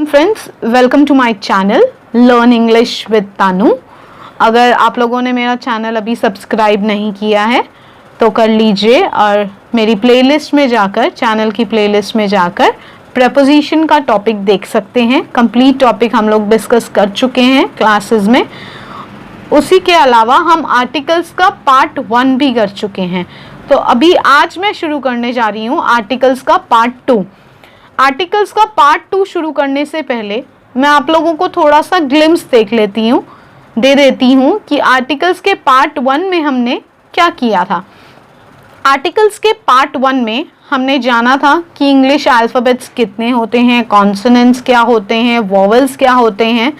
Friends, welcome to my channel learn English with Tanu. अगर आप लोगों ने मेरा चैनल अभी सब्सक्राइब नहीं किया है तो कर लीजिए और मेरी प्लेलिस्ट में जाकर, चैनल की प्लेलिस्ट में जाकर प्रेपोजिशन का टॉपिक देख सकते हैं। कंप्लीट टॉपिक हम लोग डिस्कस कर चुके हैं क्लासेस में। उसी के अलावा हम आर्टिकल्स का पार्ट 1 भी कर चुके हैं। तो अभी आज मैं शुरू करने जा रही हूँ आर्टिकल्स का पार्ट 2। आर्टिकल्स का पार्ट 2 शुरू करने से पहले मैं आप लोगों को थोड़ा सा ग्लिम्स दे देती हूँ कि आर्टिकल्स के पार्ट 1 में हमने क्या किया था। आर्टिकल्स के पार्ट 1 में हमने जाना था कि इंग्लिश अल्फ़ाबेट्स कितने होते हैं, कॉन्सोनेंट्स क्या होते हैं, वोवेल्स क्या होते हैं,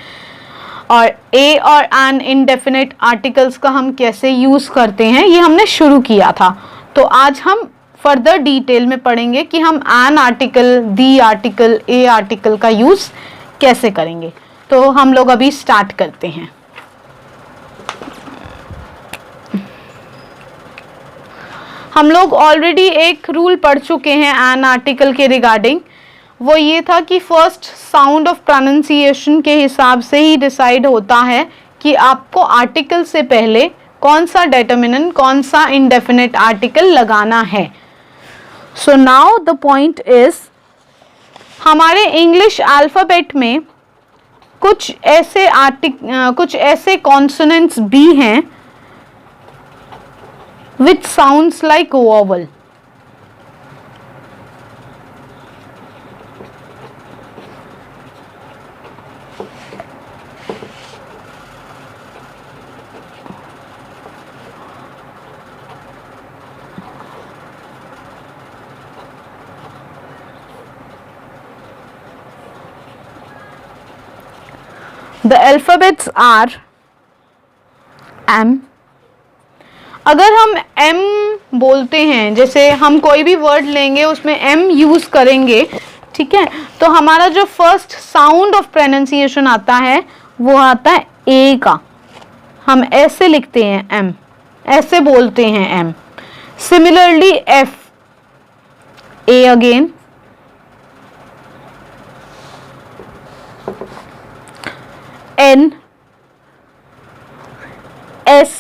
और ए और एन इनडेफिनेट आर्टिकल्स का हम कैसे यूज़ करते हैं, ये हमने शुरू किया था। तो आज हम फर्दर डिटेल में पढ़ेंगे कि हम an article, the article, A article का यूज़ कैसे करेंगे। तो हम लोग अभी स्टार्ट करते हैं। हम लोग ऑलरेडी एक रूल पढ़ चुके हैं एन आर्टिकल के रिगार्डिंग। वो ये था कि फर्स्ट साउंड ऑफ प्रोनाउंसिएशन के हिसाब से ही डिसाइड होता है कि आपको आर्टिकल से पहले कौन सा डेटर्मिनेंट, कौन सा इंडेफिनिट आर्टिकल लगाना है। So now the point is, हमारे इंग्लिश अल्फ़ाबेट में कुछ ऐसे कॉन्सोनेंट्स भी हैं which sounds like vowel. The alphabets are M. अगर हम M बोलते हैं, जैसे हम कोई भी वर्ड लेंगे उसमें M यूज़ करेंगे, ठीक है, तो हमारा जो फर्स्ट साउंड ऑफ प्रोनाउंसिएशन आता है वो आता है A का। हम ऐसे लिखते हैं M, ऐसे बोलते हैं M। Similarly F, A again, N, S,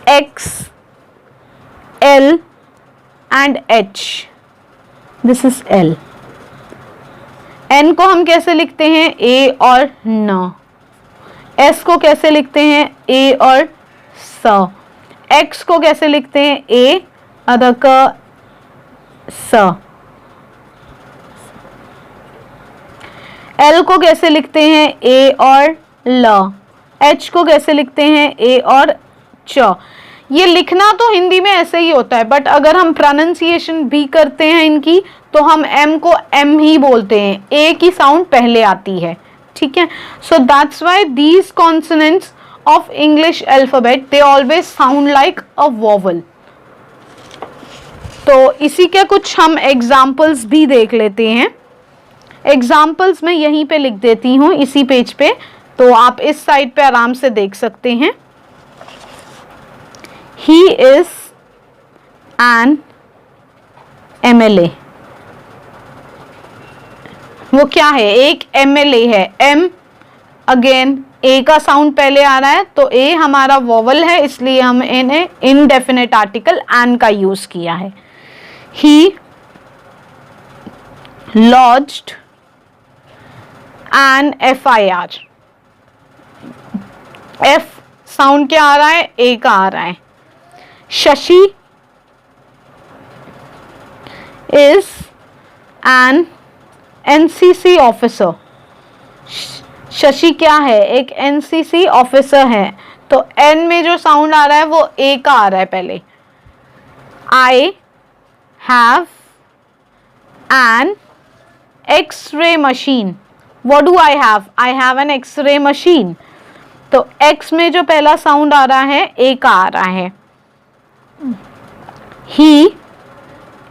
X, L and H. This is L. N को हम कैसे लिखते हैं? A और न। S को कैसे लिखते हैं? A और स। X को कैसे लिखते हैं? A अदा क स। L को कैसे लिखते हैं? A और ल। H को कैसे लिखते हैं? A और च। ये लिखना तो हिंदी में ऐसे ही होता है, बट अगर हम प्रोनाउंसिएशन भी करते हैं इनकी तो हम M को M ही बोलते हैं, A की साउंड पहले आती है, ठीक है। So that's why these consonants of English alphabet they always sound like a vowel. तो इसी के कुछ हम एग्जाम्पल्स भी देख लेते हैं। एग्जाम्पल्स मैं यहीं पे लिख देती हूँ इसी पेज पे, तो आप इस साइड पे आराम से देख सकते हैं। He is an MLA. वो क्या है? एक MLA है। M अगेन A का साउंड पहले आ रहा है, तो A हमारा वोवेल है, इसलिए हम इन्हें इनडेफिनेट आर्टिकल an का यूज किया है। He lodged an FIR. F sound क्या आ रहा है? A का आ रहा है। Shashi is an NCC officer. Shashi क्या है? एक NCC ऑफिसर है, तो N में जो साउंड आ रहा है वो A का आ रहा है पहले। I have an X-ray machine. What do I have? I have an X-ray machine. तो X में जो पहला साउंड आ रहा है A का आ रहा है। He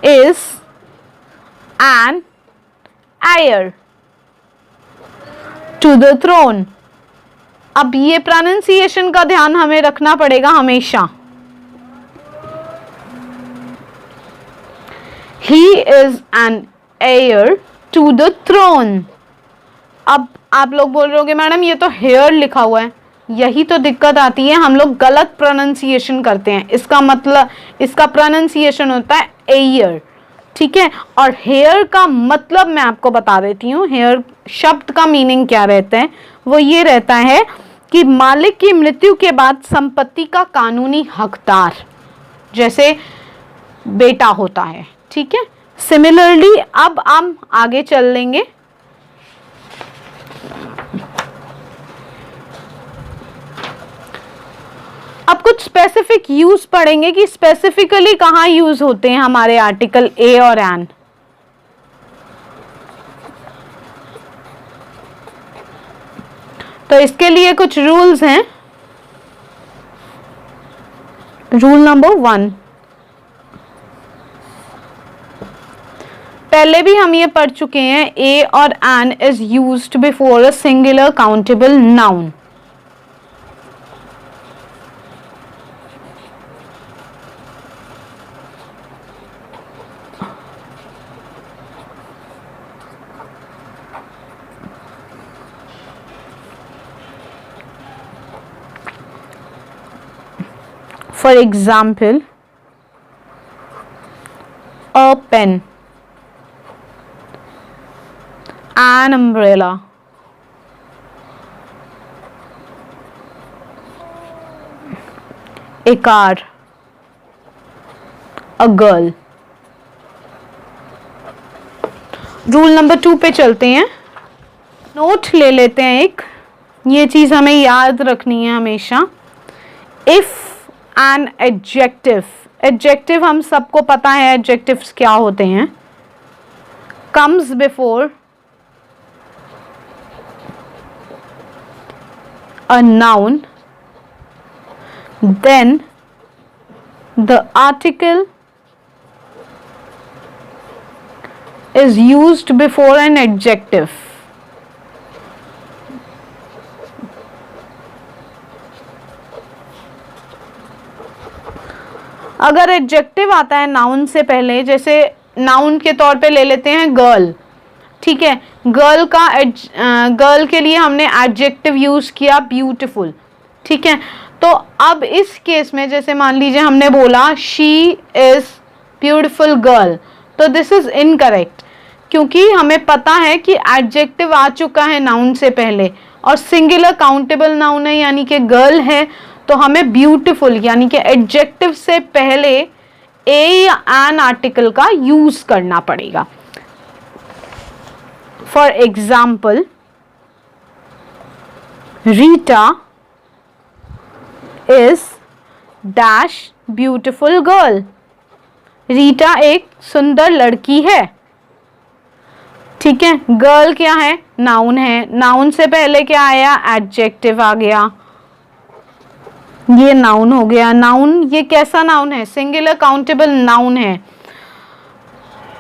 is an heir to the throne. अब ये प्रोनाउंसिएशन का ध्यान हमें रखना पड़ेगा हमेशा। He is an heir to the throne. अब आप लोग बोल रहे होगे मैडम ये तो हेयर लिखा हुआ है, यही तो दिक्कत आती है, हम लोग गलत प्रोनाउंसिएशन करते हैं। इसका मतलब, इसका प्रोनाउंसिएशन होता है एयर, ठीक है। और हेयर का मतलब मैं आपको बता देती हूँ, हेयर शब्द का मीनिंग क्या रहता है, वो ये रहता है कि मालिक की मृत्यु के बाद संपत्ति का कानूनी हकदार, जैसे बेटा होता है, ठीक है। सिमिलरली अब हम आगे चल लेंगे। अब कुछ स्पेसिफिक यूज पढ़ेंगे कि स्पेसिफिकली कहां यूज होते हैं हमारे आर्टिकल ए और एन। तो इसके लिए कुछ रूल्स हैं। रूल नंबर 1, पहले भी हम ये पढ़ चुके हैं, ए और an is used before a singular countable noun. For example, a pen, an umbrella, a car, a girl. Rule number 2 पे चलते हैं। नोट ले लेते हैं एक, ये चीज हमें याद रखनी है हमेशा। इफ एन एडजेक्टिव, एडजेक्टिव हम सबको पता है एडजेक्टिव्स क्या होते हैं, comes before a noun, then the article is used before an adjective. अगर एडजेक्टिव आता है नाउन से पहले, जैसे नाउन के तौर पे ले लेते हैं गर्ल, ठीक है। गर्ल का गर्ल के लिए हमने एडजेक्टिव यूज किया ब्यूटीफुल, ठीक है। तो अब इस केस में जैसे मान लीजिए हमने बोला शी इज ब्यूटीफुल गर्ल, तो दिस इज इनकरेक्ट, क्योंकि हमें पता है कि एडजेक्टिव आ चुका है नाउन से पहले और सिंगुलर काउंटेबल नाउन है यानी कि गर्ल है, तो हमें ब्यूटीफुल यानी कि एडजेक्टिव से पहले ए या एन आर्टिकल का यूज करना पड़ेगा। For example, Rita is dash beautiful girl. Rita एक सुंदर लड़की है, ठीक है। गर्ल क्या है, नाउन है, नाउन से पहले क्या आया, एडजेक्टिव आ गया, ये नाउन हो गया। नाउन ये कैसा नाउन है, सिंगुलर काउंटेबल नाउन है।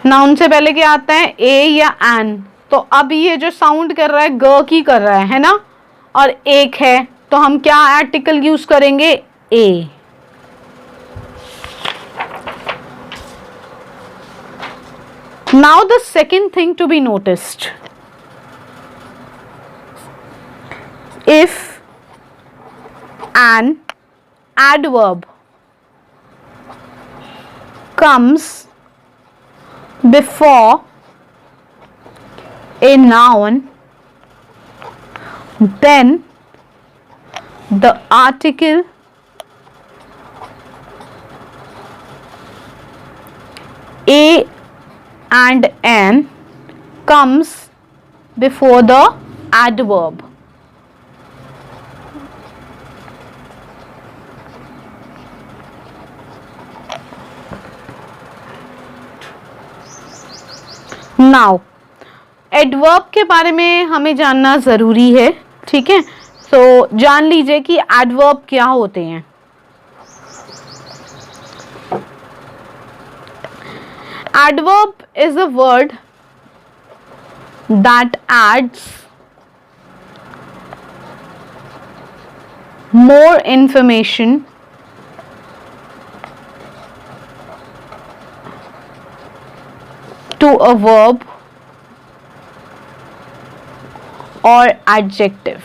नाउन से पहले क्या आता है, ए या एन, तो अब ये जो साउंड कर रहा है ग की कर रहा है ना, और एक है, तो हम क्या आर्टिकल यूज करेंगे, ए। Now the second thing to be noticed, if an adverb comes before a noun, then the article a and an comes before the adverb. Now, adverb के बारे में हमें जानना ज़रूरी है, ठीक है। तो जान लीजिए कि एडवर्ब क्या होते हैं। Adverb is a word that adds more information to a verb और एडजेक्टिव।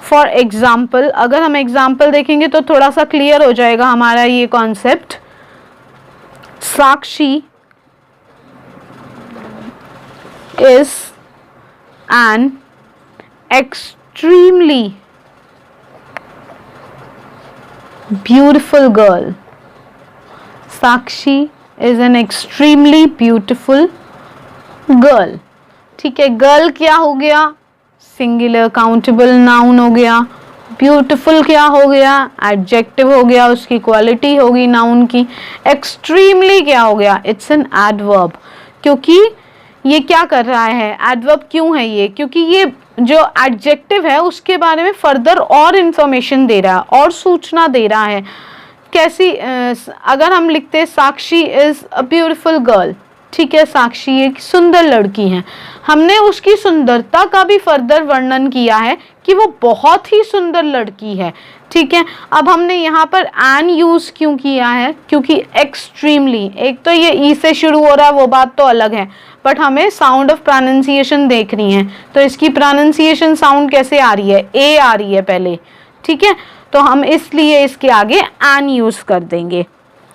फॉर एग्जाम्पल, अगर हम एग्जाम्पल देखेंगे तो थोड़ा सा क्लियर हो जाएगा हमारा ये concept. Sakshi is an extremely beautiful girl. Sakshi is an extremely beautiful girl. ठीक है, गर्ल क्या हो गया? सिंगुलर काउंटेबल नाउन हो गया। ब्यूटीफुल क्या हो गया? एडजेक्टिव हो गया, उसकी क्वालिटी होगी नाउन की। एक्सट्रीमली क्या हो गया? It's an adverb. क्योंकि ये क्या कर रहा है? एडवर्ब क्यों है ये? क्योंकि ये जो एडजेक्टिव है उसके बारे में फर्दर और इंफॉर्मेशन दे रहा है और सूचना दे रहा है। कैसी? अगर हम लिखते हैं साक्षी इज अ ब्यूटीफुल गर्ल, ठीक है, साक्षी एक सुंदर लड़की है, हमने उसकी सुंदरता का भी फर्दर वर्णन किया है कि वो बहुत ही सुंदर लड़की है। ठीक है, अब हमने यहाँ पर एन यूज क्यों किया है? क्योंकि एक्सट्रीमली, एक तो ये ई से शुरू हो रहा है वो बात तो अलग है, बट हमें साउंड ऑफ प्रोनाउंसिएशन देखनी है। तो इसकी प्रोनाउंसिएशन साउंड कैसे आ रही है? ए आ रही है पहले। ठीक है, तो हम इसलिए इसके आगे एन यूज कर देंगे।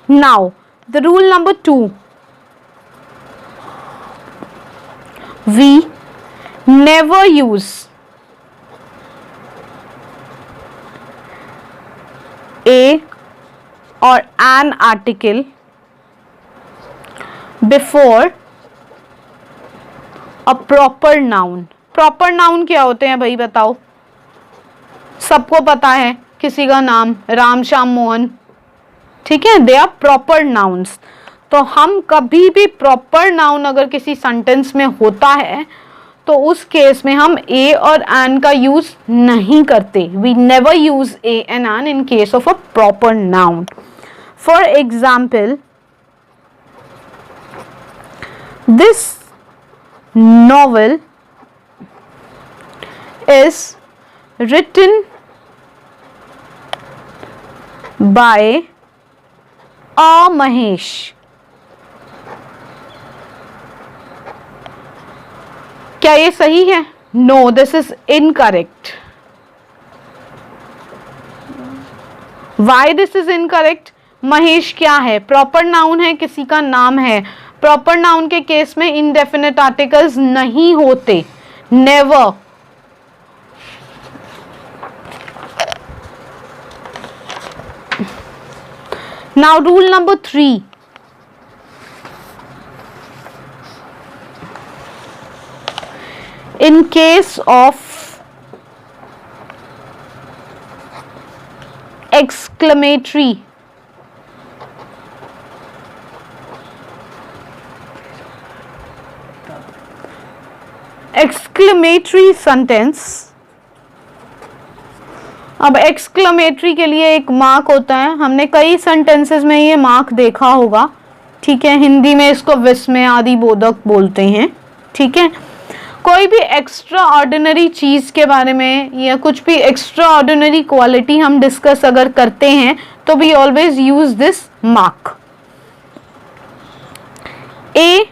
Now the rule number 2, we never use a or an article before a proper noun। proper noun क्या होते हैं भाई बताओ? सबको पता है, किसी का नाम राम श्याम मोहन, ठीक है, दे आर प्रॉपर नाउन्स। तो हम कभी भी प्रॉपर नाउन अगर किसी सेंटेंस में होता है तो उस केस में हम ए और एन का यूज नहीं करते। We never use a and an in case of a proper noun. For example, this novel is written by A Mahesh। क्या ये सही है? No, this is incorrect. Why this is incorrect? Mahesh क्या है? Proper noun है, किसी का नाम है। प्रॉपर नाउन के केस में इनडेफिनेट आर्टिकल्स नहीं होते, never. Now rule number 3, in case of exclamatory sentence, अब एक्सक्लेमेटरी के लिए एक मार्क होता है, हमने कई सेंटेंसेस में ये मार्क देखा होगा। ठीक है, हिंदी में इसको विस्मय आदि बोधक बोलते हैं। ठीक है, कोई भी एक्स्ट्रा ऑर्डिनरी चीज के बारे में या कुछ भी एक्स्ट्रा ऑर्डिनरी क्वालिटी हम डिस्कस अगर करते हैं तो we always use this mark. A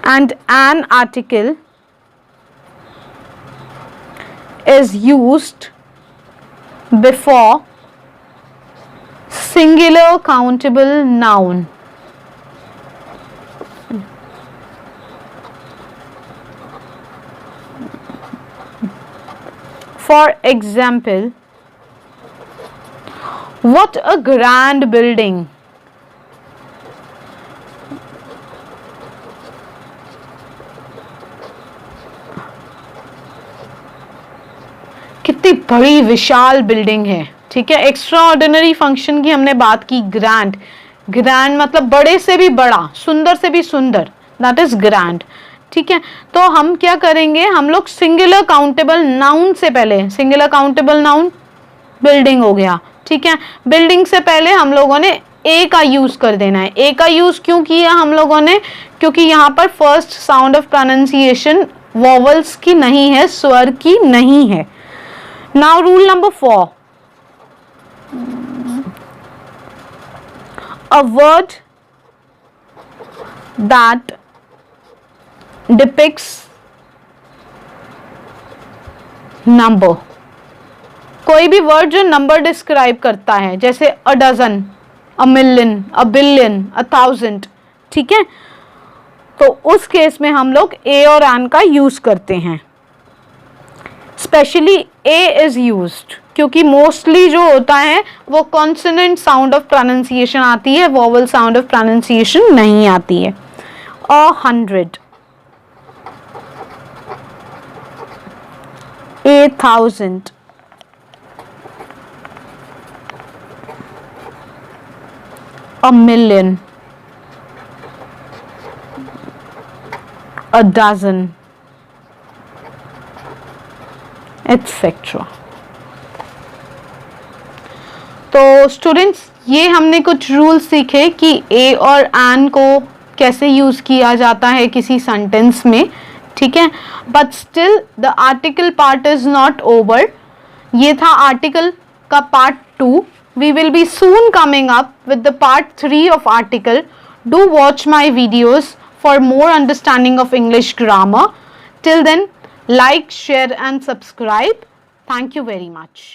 and an article is used before singular countable noun। For example, what a grand building। कितनी बड़ी विशाल बिल्डिंग है। ठीक है, एक्स्ट्रा ऑर्डिनरी फंक्शन की हमने बात की। ग्रैंड, ग्रैंड मतलब बड़े से भी बड़ा, सुंदर से भी सुंदर, दैट इज ग्रैंड। ठीक है, तो हम क्या करेंगे, हम लोग सिंगुलर काउंटेबल नाउन से पहले, सिंगुलर काउंटेबल नाउन बिल्डिंग हो गया। ठीक है, बिल्डिंग से पहले हम लोगों ने ए का यूज कर देना है। ए का यूज क्यों किया हम लोगों ने? क्योंकि यहाँ पर first sound of pronunciation vowels की नहीं है, स्वर की नहीं है। Now rule number 4, a word that depicts number. कोई भी वर्ड जो नंबर डिस्क्राइब करता है, जैसे a dozen, a million, a billion, a thousand, ठीक है, तो उस केस में हम लोग ए और एन का यूज करते हैं। स्पेशली ए इज यूज्ड क्योंकि मोस्टली जो होता है वो कॉन्सोनेंट साउंड ऑफ प्रोनाउंसिएशन आती है, वोवल साउंड ऑफ प्रोनाउंसिएशन नहीं आती है। 100, 8,000, 1,000,000, a dozen, etc. तो स्टूडेंट्स, ये हमने कुछ रूल्स सीखे कि ए और एन को कैसे यूज किया जाता है किसी सेंटेंस में, ठीक है। But still the article part is not over. ये था आर्टिकल का part 2। We will be soon coming up with the part 3 of article. Do watch my videos for more understanding of English grammar. Till then, like, share and subscribe. Thank you very much.